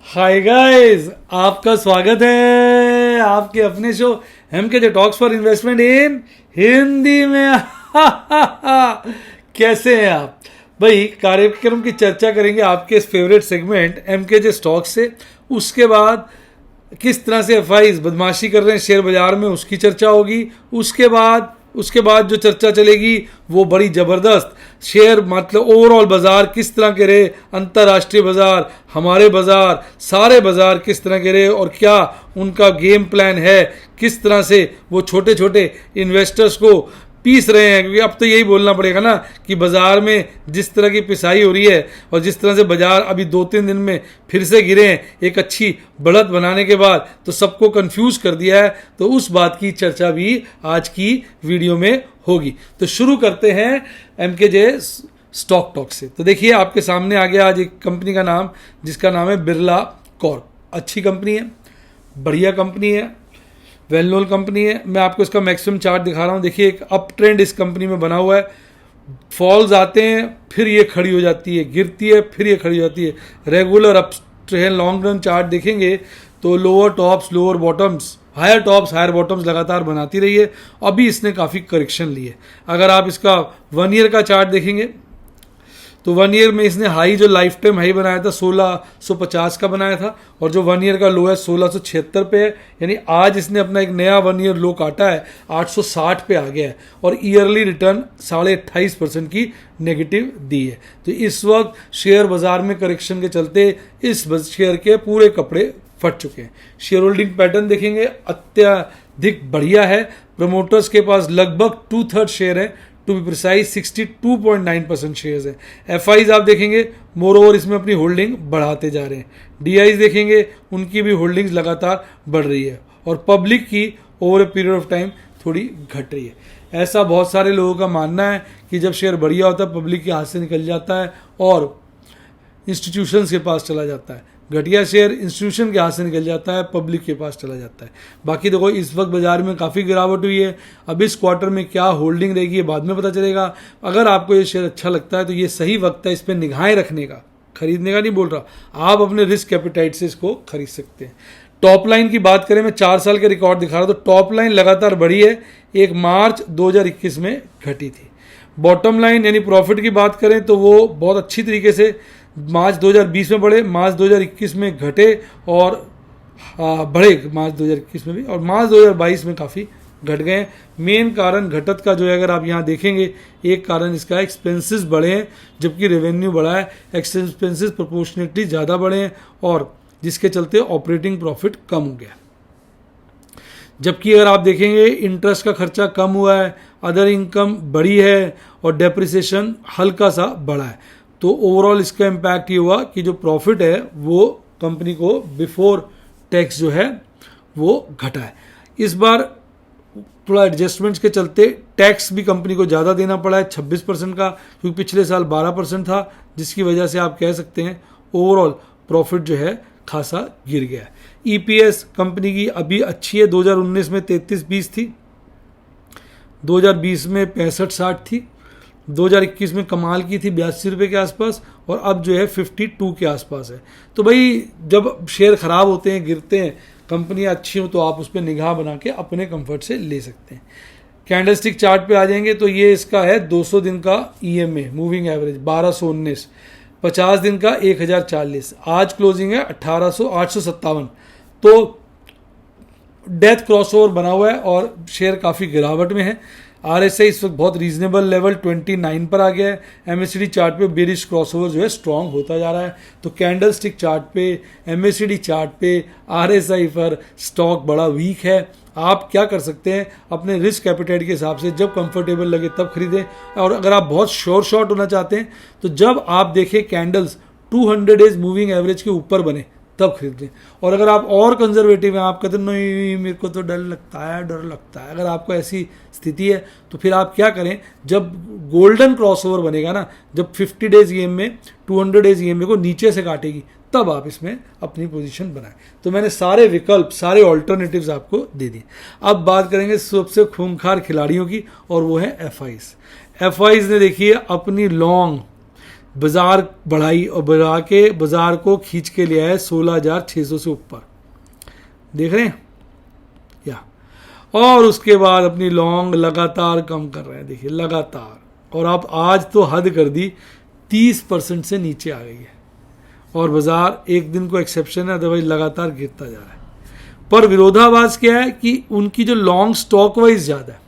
Hi guys, आपका स्वागत है आपके अपने show MK talks for investment in Hindi में। कैसे हैं आप भाई? कार्यक्रम की चर्चा करेंगे आपके फेवरेट सेगमेंट एमके स्टॉक से। उसके बाद किस तरह से एफआईज बदमाशी कर रहे हैं शेयर बाजार में, उसकी चर्चा होगी। उसके बाद जो चर्चा चलेगी वो बड़ी ज़बरदस्त, शेयर मतलब ओवरऑल बाज़ार किस तरह के रहे, अंतर्राष्ट्रीय बाज़ार, हमारे बाज़ार, सारे बाज़ार किस तरह के रहे और क्या उनका गेम प्लान है, किस तरह से वो छोटे छोटे इन्वेस्टर्स को पीस रहे हैं। क्योंकि अब तो यही बोलना पड़ेगा ना कि बाज़ार में जिस तरह की पिसाई हो रही है और जिस तरह से बाज़ार अभी 2-3 दिन में फिर से गिरे हैं एक अच्छी बढ़त बनाने के बाद, तो सबको कंफ्यूज कर दिया है। तो उस बात की चर्चा भी आज की वीडियो में होगी। तो शुरू करते हैं एमके स्टॉक टॉक से। तो देखिए आपके सामने आ गया आज एक कंपनी का नाम, जिसका नाम है बिरला कॉर्प। अच्छी कंपनी है, बढ़िया कंपनी है, वेल नोन कंपनी है। मैं आपको इसका मैक्सिमम चार्ट दिखा रहा हूँ। देखिए एक अप ट्रेंड इस कंपनी में बना हुआ है। फॉल्स आते हैं, फिर ये खड़ी हो जाती है, गिरती है, फिर ये खड़ी हो जाती है। Regular up trend long run chart देखेंगे तो lower tops lower bottoms, higher tops higher bottoms लगातार बनाती रही है। अभी इसने काफ़ी करेक्शन ली है। अगर आप इसका 1 ईयर का चार्ट देखेंगे तो 1 ईयर में इसने हाई, जो लाइफ टाइम हाई बनाया था 1650 का बनाया था, और जो 1 ईयर का लो है 1676 पे है। यानी आज इसने अपना एक नया 1 ईयर लो काटा है, 860 पे आ गया है, और ईयरली रिटर्न 28.5% की नेगेटिव दी है। तो इस वक्त शेयर बाजार में करेक्शन के चलते इस शेयर के पूरे कपड़े फट चुके हैं। शेयर होल्डिंग पैटर्न देखेंगे अत्यधिक बढ़िया है। प्रमोटर्स के पास लगभग 2/3 शेयर है, टू बी प्रिसाइज 62.9% शेयर्स है। एफआईज आप देखेंगे मोर ओवर इसमें अपनी होल्डिंग बढ़ाते जा रहे हैं। डीआईज देखेंगे उनकी भी होल्डिंग्स लगातार बढ़ रही है, और पब्लिक की over a period of time थोड़ी घट रही है। ऐसा बहुत सारे लोगों का मानना है कि जब शेयर बढ़िया होता है पब्लिक के हाथ से निकल जाता है और इंस्टीट्यूशंस के पास चला जाता है। घटिया शेयर इंस्टीट्यूशन के हाथ से निकल जाता है, पब्लिक के पास चला जाता है। बाकी देखो इस वक्त बाजार में काफ़ी गिरावट हुई है। अब इस क्वार्टर में क्या होल्डिंग रहेगी ये बाद में पता चलेगा। अगर आपको ये शेयर अच्छा लगता है तो ये सही वक्त है इस पर निगाहें रखने का, खरीदने का नहीं बोल रहा। आप अपने रिस्क कैपिटाइट से इसको खरीद सकते हैं। टॉप लाइन की बात करें, मैं 4 साल के रिकॉर्ड दिखा रहा हूँ, तो टॉप लाइन लगातार बढ़ी है, एक मार्च 2021 में घटी थी। बॉटम लाइन यानी प्रॉफिट की बात करें तो वो बहुत अच्छी तरीके से मार्च 2020 में बढ़े, मार्च 2021 में घटे और बढ़े मार्च 2021 में भी, और मार्च 2022 में काफ़ी घट गए। मेन कारण घटत का जो है, अगर आप यहाँ देखेंगे, एक कारण इसका एक्सपेंसेस बढ़े हैं जबकि रेवेन्यू बढ़ा है। एक्सपेंसेस प्रोपोर्शनेटली ज़्यादा बढ़े हैं और जिसके चलते ऑपरेटिंग प्रॉफिट कम हो गया। जबकि अगर आप देखेंगे इंटरेस्ट का खर्चा कम हुआ है, अदर इनकम बढ़ी है और डेप्रिसिएशन हल्का सा बढ़ा है। तो ओवरऑल इसका इम्पैक्ट ये हुआ कि जो प्रॉफिट है वो कंपनी को बिफोर टैक्स जो है वो घटा है। इस बार थोड़ा एडजस्टमेंट्स के चलते टैक्स भी कंपनी को ज़्यादा देना पड़ा है, 26% का, क्योंकि पिछले साल 12% था, जिसकी वजह से आप कह सकते हैं ओवरऑल प्रॉफिट जो है खासा गिर गया है। ईपीएस कंपनी की अभी अच्छी है, 2019 में 33-20 थी, 2020 में 65-60 थी, 2021 में कमाल की थी 82 रुपये के आसपास, और अब जो है 52 के आसपास है। तो भाई जब शेयर ख़राब होते हैं, गिरते हैं, कंपनियाँ अच्छी हो तो आप उस पर निगाह बना के अपने कंफर्ट से ले सकते हैं। कैंडलस्टिक चार्ट पे आ जाएंगे तो ये इसका है 200 दिन का ईएमए मूविंग एवरेज 1219, 50 दिन का 1040, आज क्लोजिंग है 857। तो डेथ क्रॉसओवर बना हुआ है और शेयर काफ़ी गिरावट में है। आरएसआई इस वक्त बहुत रीजनेबल लेवल 29 पर आ गया है। एमएससीडी चार्ट पे बेरिश क्रॉसओवर जो है स्ट्रांग होता जा रहा है। तो कैंडलस्टिक चार्ट पे, एमएससीडी चार्ट पे, आरएसआई पर स्टॉक बड़ा वीक है। आप क्या कर सकते हैं, अपने रिस्क कैपिटल के हिसाब से जब कंफर्टेबल लगे तब खरीदें। और अगर आप बहुत शॉर्ट होना चाहते हैं तो जब आप देखें कैंडल्स 200 डेज मूविंग एवरेज के ऊपर बने तब खरीद लें। और अगर आप और कंजर्वेटिव हैं, आप कहते हैं नहीं मेरे को तो डर लगता है, अगर आपको ऐसी स्थिति है तो फिर आप क्या करें, जब गोल्डन क्रॉसओवर बनेगा ना, जब 50 डेज ईएमए 200 डेज ईएमए को नीचे से काटेगी, तब आप इसमें अपनी पोजीशन बनाएं। तो मैंने सारे विकल्प, सारे ऑल्टरनेटिव्स आपको दे दिए। अब बात करेंगे सबसे खूंखार खिलाड़ियों की, और वो है एफआईज। एफआईज ने देखिए अपनी लॉन्ग बाजार बढ़ाई और बढ़ा के बाजार को खींच के ले आए 16,600 से ऊपर, देख रहे हैं या। और उसके बाद अपनी लॉन्ग लगातार कम कर रहे हैं, देखिए लगातार, और आप आज तो हद कर दी, 30% से नीचे आ गई है। और बाजार एक दिन को एक्सेप्शन है, अदरवाइज लगातार गिरता जा रहा है। पर विरोधाभास क्या है कि उनकी जो लॉन्ग स्टॉक वाइज ज़्यादा है,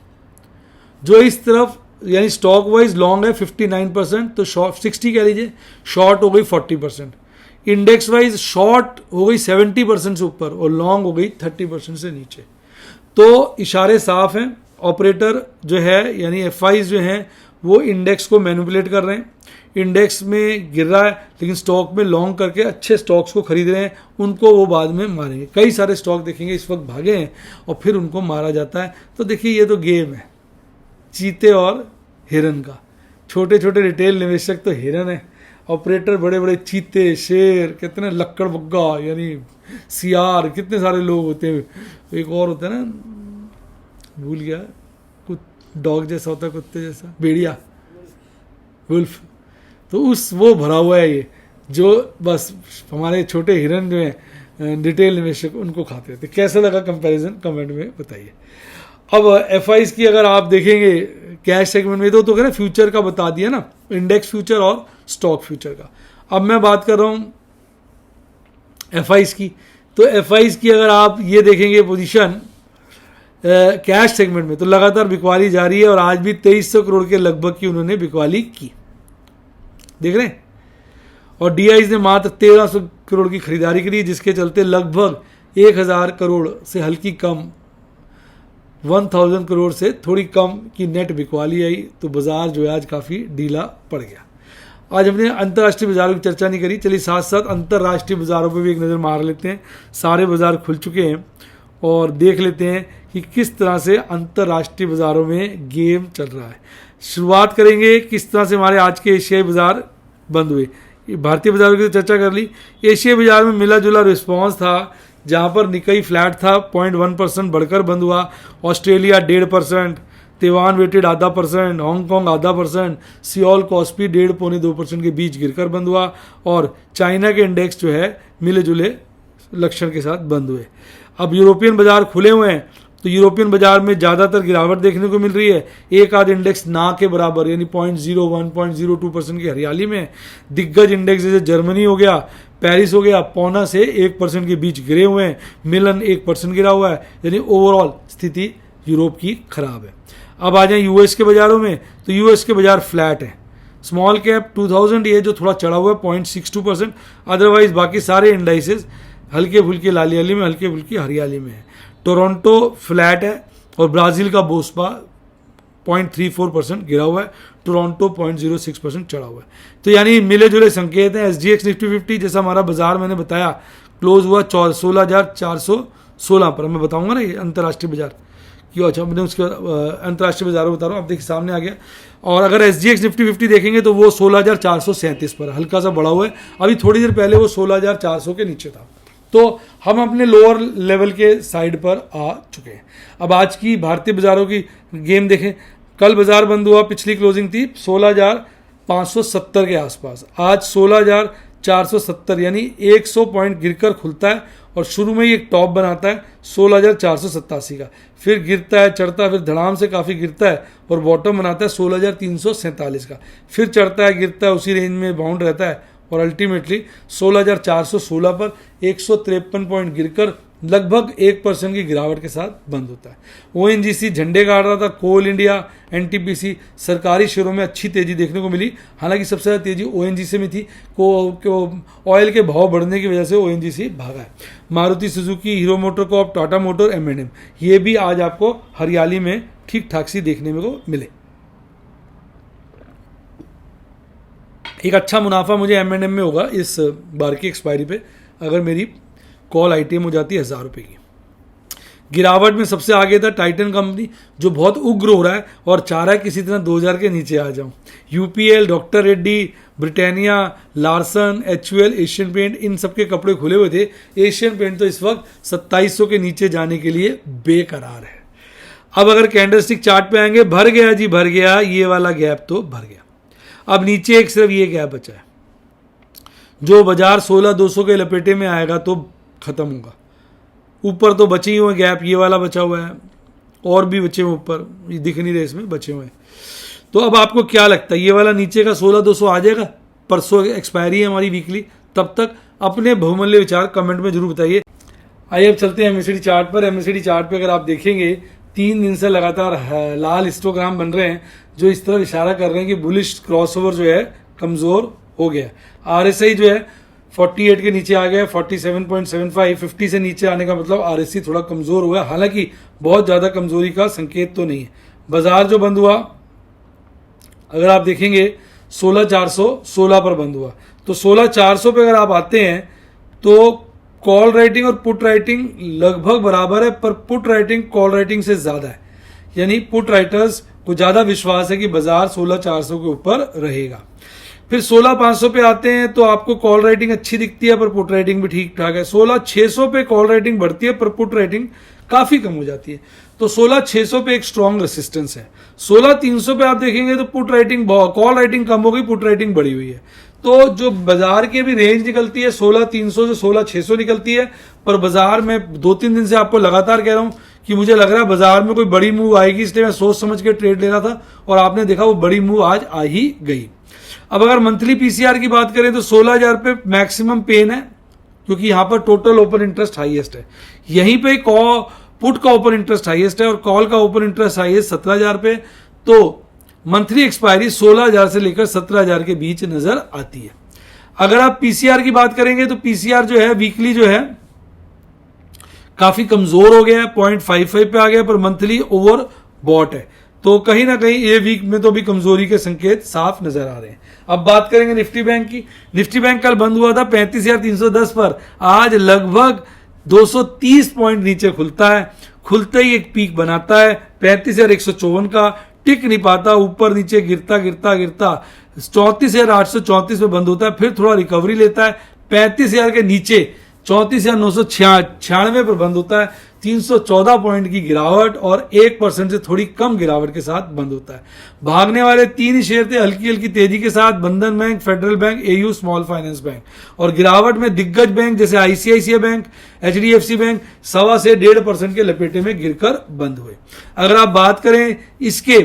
जो इस तरफ यानी स्टॉक वाइज लॉन्ग है 59%, तो शॉर्ट 60 कह लीजिए, शॉर्ट हो गई 40%। इंडेक्स वाइज शॉर्ट हो गई 70% से ऊपर और लॉन्ग हो गई 30% से नीचे। तो इशारे साफ हैं, ऑपरेटर जो है यानी एफआईज जो हैं वो इंडेक्स को मैनिपुलेट कर रहे हैं। इंडेक्स में गिर रहा है लेकिन स्टॉक में लॉन्ग करके अच्छे स्टॉक्स को खरीद रहे हैं, उनको वो बाद में मारेंगे। कई सारे स्टॉक देखेंगे इस वक्त भागे हैं और फिर उनको मारा जाता है। तो देखिए ये तो गेम है चीते और हिरन का। छोटे छोटे रिटेल निवेशक तो हिरन है, ऑपरेटर बड़े बड़े चीते, शेर, कितने लक्कड़ बग्गा यानी सियार, कितने सारे लोग होते हैं। एक और होता है ना, भूल गया, कुछ डॉग जैसा होता है, कुत्ते जैसा, भेड़िया, वुल्फ। तो उस वो भरा हुआ है ये, जो बस हमारे छोटे हिरन जो हैं रिटेल निवेशक उनको खाते रहते। कैसा लगा कंपैरिजन कमेंट में बताइए। अब एफआईज की अगर आप देखेंगे कैश सेगमेंट में तो कहना फ्यूचर का बता दिया ना, इंडेक्स फ्यूचर और स्टॉक फ्यूचर का। अब मैं बात कर रहा हूँ एफआईज की। तो एफआईज की अगर आप ये देखेंगे पोजीशन कैश सेगमेंट में, तो लगातार बिकवाली जारी है और आज भी 2300 करोड़ के लगभग की उन्होंने बिकवाली की, देख रहे हैं। और डीआईज ने मात्र 1300 करोड़ की खरीदारी करी, जिसके चलते लगभग 1000 करोड़ से हल्की कम 1000 करोड़ से थोड़ी कम की नेट बिकवाली आई। तो बाजार जो है आज काफ़ी ढीला पड़ गया। आज हमने अंतर्राष्ट्रीय बाजारों की चर्चा नहीं करी, चलिए साथ साथ अंतर्राष्ट्रीय बाजारों पर भी एक नज़र मार लेते हैं। सारे बाजार खुल चुके हैं और देख लेते हैं कि किस तरह से अंतर्राष्ट्रीय बाजारों में गेम चल रहा है। शुरुआत करेंगे किस तरह से हमारे आज के एशियाई बाजार बंद हुए। भारतीय बाजारों की चर्चा कर ली। एशियाई बाजार में मिला जुला रिस्पॉन्स था, जहाँ पर निकाई फ्लैट था 0.1% बढ़कर बंद हुआ। Australia 1.5%, Taiwan weighted 0.5%, Hong Kong 0.5%, Seoul KOSPI 1.5-2% के बीच गिरकर बंद हुआ। और चाइना के इंडेक्स जो है मिले जुले लक्षण के साथ बंद हुए। अब यूरोपियन बाजार खुले हुए हैं, तो यूरोपियन बाजार में ज़्यादातर गिरावट देखने को मिल रही है। एक आध इंडेक्स ना के बराबर यानी 0.01-0.02% की हरियाली में। दिग्गज इंडेक्स जैसे जर्मनी हो गया, पेरिस हो गया, 0.25 से 1% के बीच गिरे हुए हैं। मिलन 1% गिरा हुआ है, यानी ओवरऑल स्थिति यूरोप की खराब है। अब आ जाए यूएस के बाजारों में, तो यूएस के बाजार फ्लैट हैं। स्मॉल कैप 2000 ये जो थोड़ा चढ़ा हुआ है 0.62%, अदरवाइज बाकी सारे इंडाइसेस हल्के फुल्के लाली वाली में, हल्के फुल्की हरियाली में है। टोरंटो फ्लैट है और ब्राज़ील का बोस्पा 0.34% गिरा हुआ है। टोरंटो 0.06% चढ़ा हुआ है। तो यानी मिले जुले संकेत हैं। एसजीएक्स निफ्टी 50 जैसा हमारा बाजार मैंने बताया क्लोज हुआ 16,416 पर। मैं बताऊंगा ना ये अंतर्राष्ट्रीय बाजार क्यों। अच्छा, मैंने उसके अंतर्राष्ट्रीय बाजारों बता रहा हूँ, आप देखिए सामने आ गया। और अगर एसजीएक्स निफ्टी 50 देखेंगे तो वो 16,437 पर हल्का सा बढ़ा हुआ है। अभी थोड़ी देर पहले वो 16,400 के नीचे था। तो हम अपने लोअर लेवल के साइड पर आ चुके हैं। अब आज की भारतीय बाजारों की गेम देखें। कल बाजार बंद हुआ, पिछली क्लोजिंग थी 16,570 के आसपास, आज 16,470 यानी 100 पॉइंट गिरकर खुलता है और शुरू में ये एक टॉप बनाता है 16,487 का, फिर गिरता है, चढ़ता है, फिर धड़ाम से काफ़ी गिरता है और बॉटम बनाता है 16,347 का, फिर चढ़ता है, गिरता है, उसी रेंज में बाउंड रहता है और अल्टीमेटली 16,416 पर 153 पॉइंट गिरकर लगभग 1% की गिरावट के साथ बंद होता है। ओएनजीसी झंडे गाड़ रहा था, कोल इंडिया, एनटीपीसी, सरकारी शेयरों में अच्छी तेजी देखने को मिली। हालांकि सबसे ज़्यादा तेजी ओएनजीसी में थी, ऑयल के भाव बढ़ने की वजह से ओएनजीसी भागा है। Maruti Suzuki, Hero motor corp, Tata motor, एम&एम ये भी आज आपको हरियाली में ठीक ठाक सी देखने में को मिले। एक अच्छा मुनाफा मुझे एम&एम में होगा इस बार की एक्सपायरी पे, अगर मेरी कॉल आईटीएम हो जाती है 1000 रुपये की। गिरावट में सबसे आगे था टाइटन कंपनी, जो बहुत उग्र हो रहा है और चाह रहा है किसी तरह 2000 के नीचे आ जाऊं। UPL, doctor Reddy, Britannia, Larsen, HUL, Asian paint, इन सबके कपड़े खुले हुए थे। एशियन पेंट तो इस वक्त 2700 के नीचे जाने के लिए बेकरार है। अब अगर कैंडलस्टिक चार्ट पे आएंगे, भर गया जी, भर गया, ये वाला गैप तो भर गया। अब नीचे एक सिर्फ ये गैप बचा है, जो बाजार 16,200 के लपेटे में आएगा तो खत्म होगा। ऊपर तो बचे ही हुए गैप, ये वाला बचा हुआ है और भी बचे हुए ऊपर, ये दिख नहीं रहे इसमें, बचे हुए हैं। तो अब आपको क्या लगता है, ये वाला नीचे का 16,200 आ जाएगा? परसों एक्सपायरी है हमारी वीकली, तब तक अपने बहुमूल्य विचार कमेंट में जरूर बताइए। आइए अब चलते हैं एमएससीडी चार्ट पर। एमएससीडी चार्ट पे अगर आप देखेंगे 3 दिन से लगातार लाल हिस्टोग्राम बन रहे हैं, जो इस तरह इशारा कर रहे हैं कि बुलिश क्रॉसओवर जो है कमजोर हो गया। आरएसआई जो है 48 के नीचे आ गया, 47.75, 50 से नीचे आने का मतलब आरएससी थोड़ा कमजोर हुआ है, हालांकि बहुत ज्यादा कमजोरी का संकेत तो नहीं है। बाजार जो बंद हुआ अगर आप देखेंगे 16,416 पर बंद हुआ, तो 16,400 पे अगर आप आते हैं तो कॉल राइटिंग और पुट राइटिंग लगभग बराबर है, पर पुट राइटिंग कॉल राइटिंग से ज्यादा है, यानी पुट राइटर्स को ज्यादा विश्वास है कि बाजार 16,400 के ऊपर रहेगा। फिर 16,500 पे आते हैं तो आपको कॉल राइटिंग अच्छी दिखती है, पर पुट राइटिंग भी ठीक ठाक है। 16,600 पे कॉल राइटिंग बढ़ती है, पर पुट राइटिंग काफी कम हो जाती है, तो 16,600 पे एक स्ट्रॉन्ग रेसिस्टेंस है। 16,300 पे आप देखेंगे तो पुट राइटिंग, कॉल राइटिंग कम हो गई, पुट राइटिंग बढ़ी हुई है। तो जो बाजार की भी रेंज निकलती है 16,300 से 16,600 निकलती है, पर बाजार में 2-3 दिन से आपको लगातार कह रहा हूं कि मुझे लग रहा है बाजार में कोई बड़ी मूव आएगी, इसलिए मैं सोच समझ के ट्रेड ले रहा था, और आपने देखा वो बड़ी मूव आज आ ही गई। अब अगर मंथली पीसीआर की बात करें तो 16,000 पे मैक्सिमम पेन है, क्योंकि यहां पर टोटल ओपन इंटरेस्ट हाईएस्ट है, यहीं पे पुट का ओपन इंटरेस्ट हाईएस्ट है और कॉल का ओपन इंटरेस्ट हाईएस्ट 17,000 पे। तो मंथली एक्सपायरी 16,000 से लेकर 17,000 के बीच नजर आती है। अगर आप पीसीआर की बात करेंगे तो पीसीआर जो है वीकली जो है काफी कमजोर हो गया है, 0.55 पे आ गया, पर मंथली ओवर बॉट है, तो कहीं ना कहीं ये वीक में तो भी कमजोरी के संकेत साफ नजर आ रहे हैं। अब बात करेंगे निफ्टी बैंक की। निफ्टी बैंक कल बंद हुआ था 35,310 पर, आज लगभग 230 पॉइंट नीचे खुलता है, खुलते ही एक पीक बनाता है 35,154 का, टिक नहीं पाता, ऊपर नीचे गिरता गिरता गिरता 34,834 पे बंद होता है, फिर थोड़ा रिकवरी लेता है 35,000 के नीचे 34,996 पर बंद होता है, 314 पॉइंट की गिरावट और 1% से थोड़ी कम गिरावट के साथ बंद होता है। भागने वाले 3 ही शेयर थे हल्की हल्की तेजी के साथ, बंधन bank, federal bank, AU small finance bank, और गिरावट में दिग्गज बैंक जैसे आईसीआईसीआई बैंक, एचडीएफसी बैंक 1.25 से 1.5% के लपेटे में गिरकर बंद हुए। अगर आप बात करें इसके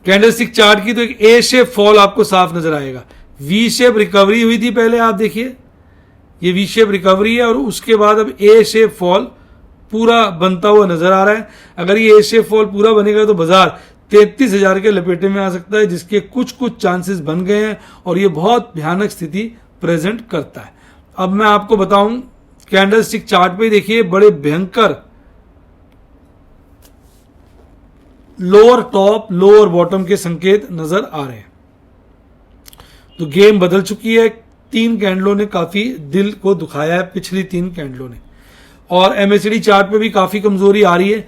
कैंडलस्टिक चार्ट की तो एक ए शेप फॉल आपको साफ नजर आएगा, वी शेप रिकवरी हुई थी पहले, आप देखिए ये वी शेप रिकवरी है, और उसके बाद अब ए शेप फॉल पूरा बनता हुआ नजर आ रहा है। अगर ये ए शेप फॉल पूरा बनेगा तो बाजार 33,000 के लपेटे में आ सकता है, जिसके कुछ चांसेस बन गए हैं और ये बहुत भयानक स्थिति प्रेजेंट करता है। अब मैं आपको बताऊं कैंडलस्टिक चार्ट पे देखिए बड़े भयंकर लोअर टॉप लोअर बॉटम के संकेत नजर आ रहे हैं, तो गेम बदल चुकी है। 3 कैंडलों ने काफी दिल को दुखाया है, पिछली 3 कैंडलों ने, और एमएससीडी चार्ट पे भी काफी कमजोरी आ रही है।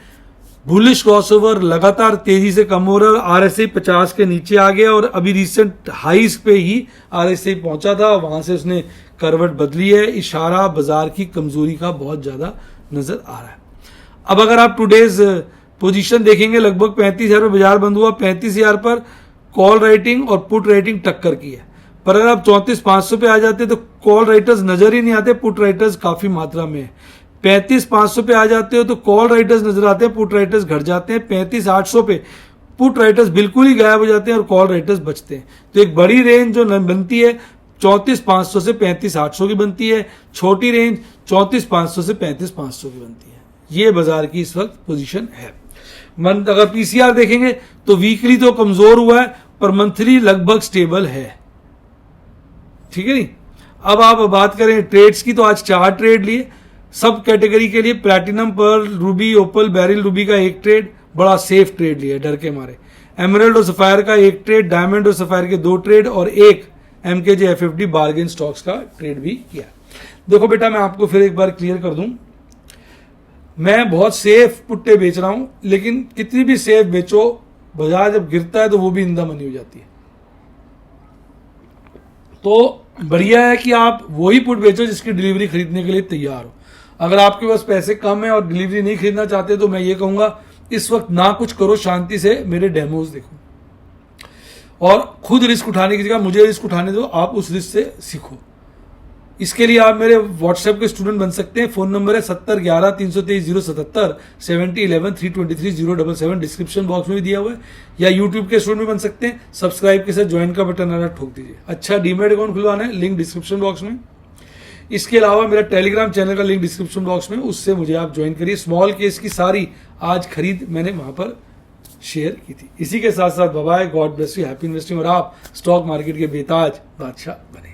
बुलिश क्रॉसओवर लगातार तेजी से कम हो रहा है, आरएसआई 50 के नीचे आ गया और अभी रिसेंट हाईज पे ही आरएसआई पहुंचा था, वहां से उसने करवट बदली है, इशारा बाजार की कमजोरी का बहुत ज्यादा नजर आ रहा है। अब अगर आप टुडेज पोजीशन देखेंगे, लगभग 35,000 पर बाजार बंद हुआ, 35,000 पर कॉल राइटिंग और पुट राइटिंग टक्कर की है, पर अगर आप 34,500 पे आ जाते तो कॉल राइटर्स नजर ही नहीं आते, पुट राइटर्स काफी मात्रा में है। 35,500 पे आ जाते हो तो कॉल राइटर्स नजर आते हैं, पुट राइटर्स घट जाते हैं। 35,800 पे पुट राइटर्स बिल्कुल ही गायब हो जाते हैं और कॉल राइटर्स बचते हैं। तो एक बड़ी रेंज जो बनती है 34,500 से 35,800 की बनती है, छोटी रेंज 34,500 से 35,500 की बनती है। ये बाजार की इस वक्त पोजीशन है। अगर पीसीआर देखेंगे तो वीकली तो कमजोर हुआ है, पर मंथली लगभग स्टेबल है, ठीक है नहीं। अब आप बात करें ट्रेड्स की, तो आज 4 ट्रेड लिए सब कैटेगरी के लिए, प्लैटिनम, पर्ल, रूबी, ओपल, बैरिल रूबी का 1 ट्रेड, बड़ा सेफ ट्रेड लिया डर के मारे। एमरल्ड और सफायर का 1 ट्रेड, डायमंड और सफायर के 2 ट्रेड, और 1 एमकेजे एफएफडी बार्गेन स्टॉक्स का ट्रेड भी किया। देखो बेटा, मैं आपको फिर एक बार क्लियर कर दूं, मैं बहुत सेफ पुट्टे बेच रहा हूं, लेकिन कितनी भी सेफ बेचो, बाजार जब गिरता है तो वो भी इंदा मनी हो जाती है। तो बढ़िया है कि आप वही पुट बेचो जिसकी डिलीवरी खरीदने के लिए तैयार हो। अगर आपके पास पैसे कम है और डिलीवरी नहीं खरीदना चाहते तो मैं ये कहूंगा इस वक्त ना कुछ करो, शांति से मेरे डेमोज देखो। और खुद रिस्क उठाने की जगह मुझे रिस्क उठाने दो, आप उस रिस्क से सीखो। इसके लिए आप मेरे व्हाट्सएप के स्टूडेंट बन सकते हैं। फोन नंबर है 7011-323-077, 7011-323-077, डिस्क्रिप्शन बॉक्स में भी दिया हुआ है। या यूट्यूब के स्टूडेंट भी बन सकते हैं। सब्सक्राइब के साथ ज्वाइन का बटन आ रहा ठोक दीजिए। अच्छा, डीमेट अकाउंट खुलवाना है, लिंक डिस्क्रिप्शन बॉक्स में। इसके अलावा मेरा टेलीग्राम चैनल का लिंक डिस्क्रिप्शन बॉक्स में, उससे मुझे आप ज्वाइन करिए। स्मॉल केस की सारी आज खरीद मैंने वहां पर शेयर की थी। इसी के साथ साथ bye bye, God bless you, happy investing, और आप स्टॉक मार्केट के बेताज बादशाह बने।